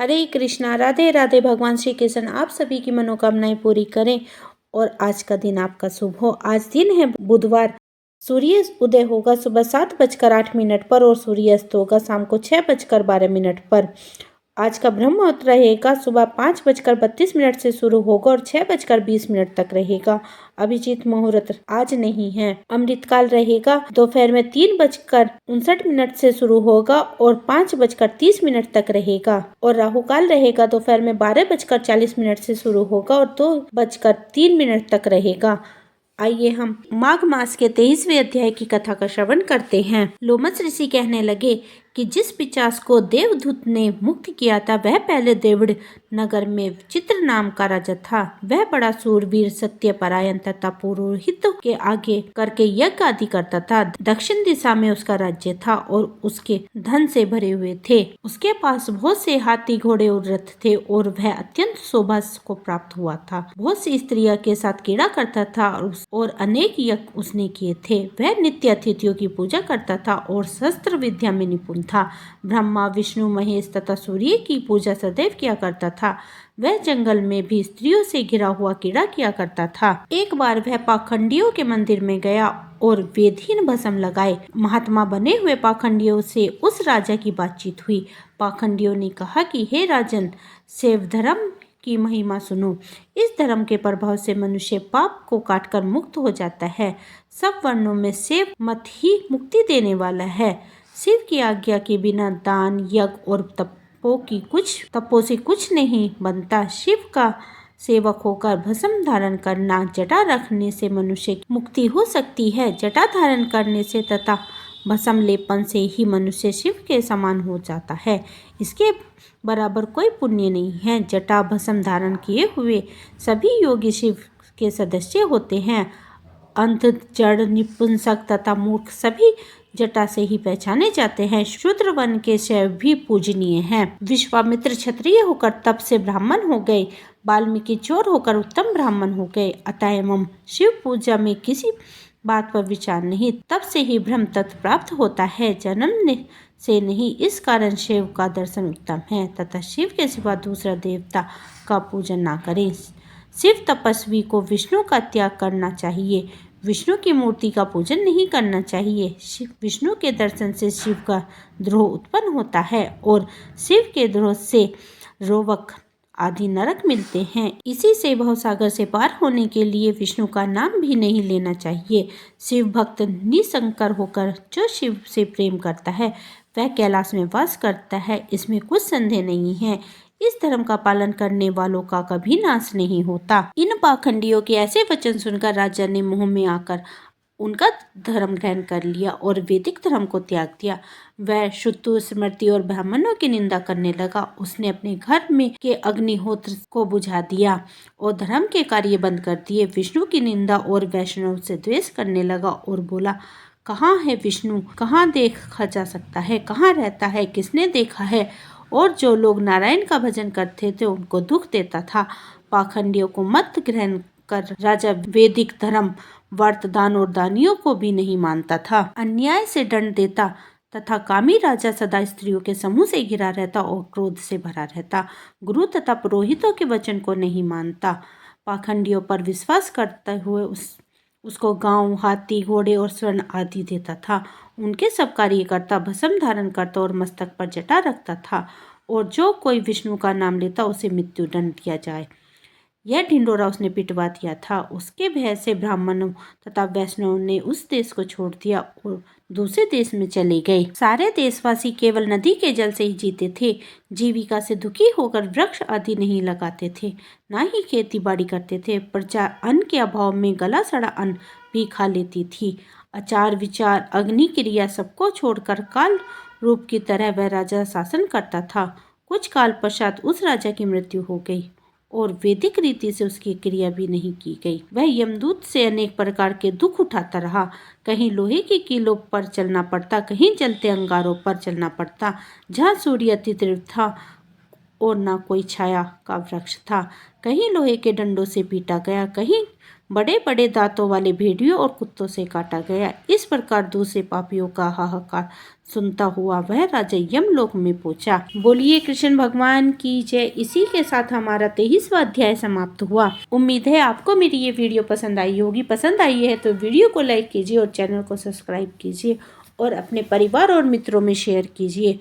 हरे कृष्णा, राधे राधे। भगवान श्री कृष्ण आप सभी की मनोकामनाएं पूरी करें और आज का दिन आपका शुभ हो। आज दिन है बुधवार। सूर्य उदय होगा सुबह 7:08 पर और सूर्यास्त होगा शाम को 6:12 पर। आज का ब्रह्म मुहूर्त रहेगा सुबह 5:32 से शुरू होगा और 6:20 तक रहेगा। अभिजीत मुहूर्त आज नहीं है। अमृतकाल रहेगा दोपहर में 3:59 से शुरू होगा और 5:30 तक रहेगा। और राहु काल रहेगा दोपहर में 12:40 से शुरू होगा और 2:03 तक रहेगा। आइए हम माघ मास के 23वें अध्याय की कथा का श्रवण करते हैं। लोमस ऋषि कहने लगे कि जिस पिशाच को देवदूत ने मुक्त किया था वह पहले देवड़ नगर में चित्र नाम का राजा था। वह बड़ा सूरवीर, सत्यपरायण तथा पुरोहित के आगे करके यज्ञ आदि करता था। दक्षिण दिशा में उसका राज्य था और उसके धन से भरे हुए थे। उसके पास बहुत से हाथी, घोड़े और रथ थे और वह अत्यंत शोभा को प्राप्त हुआ था। बहुत सी स्त्रियों के साथ क्रीड़ा करता था और अनेक यज्ञ उसने किए थे। वह नित्य अतिथियों की पूजा करता था और शस्त्र विद्या में निपुण था। ब्रह्मा, विष्णु, महेश तथा सूर्य की पूजा सदैव किया करता था। वह जंगल में भी स्त्रियों से घिरा हुआ क्रीड़ा किया करता था। एक बार वह पाखंडियों के मंदिर में गया और वेदहीन भस्म लगाए महात्मा बने हुए पाखंडियों से उस राजा की बातचीत हुई। पाखंडियों ने कहा कि हे राजन, शैव धर्म की महिमा सुनो। इस धर्म के प्रभाव से मनुष्य पाप को काटकर मुक्त हो जाता है। सब वर्णों में शैव मत ही मुक्ति देने वाला है। शिव की आज्ञा के बिना दान, यज्ञ और तपों से कुछ नहीं बनता। शिव का सेवक होकर भस्म धारण करना, जटा रखने से मनुष्य की मुक्ति हो सकती है। जटा धारण करने से तथा भस्म लेपन से ही मनुष्य शिव के समान हो जाता है। इसके बराबर कोई पुण्य नहीं है। जटा भस्म धारण किए हुए सभी योगी शिव के सदस्य होते हैं। अंध, जड़, निपुंसक तथा मूर्ख सभी जटा से ही पहचाने जाते हैं। शूद्र वन के शैव भी पूजनीय हैं। विश्वामित्र क्षत्रिय होकर तप से ब्राह्मण हो गए। वाल्मीकि चोर होकर उत्तम ब्राह्मण हो गए। अतएव शिव पूजा में किसी बात पर विचार नहीं, तब से ही ब्रह्म तत्व प्राप्त होता है, जन्म से नहीं। इस कारण शिव का दर्शन उत्तम है तथा शिव के सिवा दूसरा देवता का पूजन ना करें। शिव तपस्वी को विष्णु का त्याग करना चाहिए। विष्णु की मूर्ति का पूजन नहीं करना चाहिए। विष्णु के दर्शन से शिव का द्रोह उत्पन्न होता है और शिव के द्रोह से रोवक आदि नरक मिलते हैं। इसी से भवसागर से पार होने के लिए विष्णु का नाम भी नहीं लेना चाहिए। शिव भक्त निसंकर होकर जो शिव से प्रेम करता है वह कैलाश में वास करता है, इसमें कुछ संदेह नहीं है। इस धर्म का पालन करने वालों का कभी नाश नहीं होता। इन पाखंडियों के ऐसे वचन सुनकर राजा ने मोह में आकर उनका धर्म ग्रहण कर लिया और वैदिक धर्म को त्याग दिया। वह श्रुतु, स्मृति और ब्राह्मणों की निंदा करने लगा। उसने अपने घर में के अग्निहोत्र को बुझा दिया और धर्म के कार्य बंद कर दिए। विष्णु की निंदा और वैष्णव से द्वेष करने लगा और बोला, कहाँ है विष्णु? कहाँ देखा जा सकता है? कहाँ रहता है? किसने देखा है? और जो लोग नारायण का भजन करते थे उनको दुख देता था। पाखंडियों को मत ग्रहण कर राजा वैदिक धर्म, व्रत, दान और दानियों को भी नहीं मानता था। अन्याय से दंड देता तथा कामी राजा सदा स्त्रियों के समूह से घिरा रहता और क्रोध से भरा रहता। गुरु तथा पुरोहितों के वचन को नहीं मानता। पाखंडियों पर विश्वास करते हुए उसको गांव, हाथी, घोड़े और स्वर्ण आदि देता था। उनके सब कार्य करता, भस्म धारण करता और मस्तक पर जटा रखता था। और जो कोई विष्णु का नाम लेता उसे मृत्यु दंड दिया जाए। यह ढिंडोरा उसने पिटवा दिया था। उसके भय से ब्राह्मणों तथा वैष्णव ने उस देश को छोड़ दिया और दूसरे देश में चले गए। सारे देशवासी केवल नदी के जल से ही जीते थे। जीविका से दुखी होकर वृक्ष आदि नहीं लगाते थे, ना ही खेती बाड़ी करते थे। प्रजा अन्न के अभाव में गला सड़ा अन्न भी खा लेती थी। आचार, विचार, अग्नि क्रिया सबको छोड़कर काल रूप की तरह वह राजा शासन करता था। कुछ काल पश्चात उस राजा की मृत्यु हो गई और वैदिक रीति से उसकी क्रिया भी नहीं की गई। वह यमदूत से अनेक प्रकार के दुख उठाता रहा। कहीं लोहे की कीलों पर चलना पड़ता, कहीं जलते अंगारों पर चलना पड़ता। जहाँ सूर्य अति तीव्र था और ना कोई छाया का वृक्ष था। कहीं लोहे के डंडों से पीटा गया, कहीं बड़े बड़े दांतों वाले भेड़ियों और कुत्तों से काटा गया। इस प्रकार दूसरे पापियों का हाहाकार सुनता हुआ वह राजा यमलोक में पहुंचा। बोलिए कृष्ण भगवान की जय। इसी के साथ हमारा 23वां अध्याय समाप्त हुआ। उम्मीद है आपको मेरी ये वीडियो पसंद आई होगी। पसंद आई है तो वीडियो को लाइक कीजिए और चैनल को सब्सक्राइब कीजिए और अपने परिवार और मित्रों में शेयर कीजिए।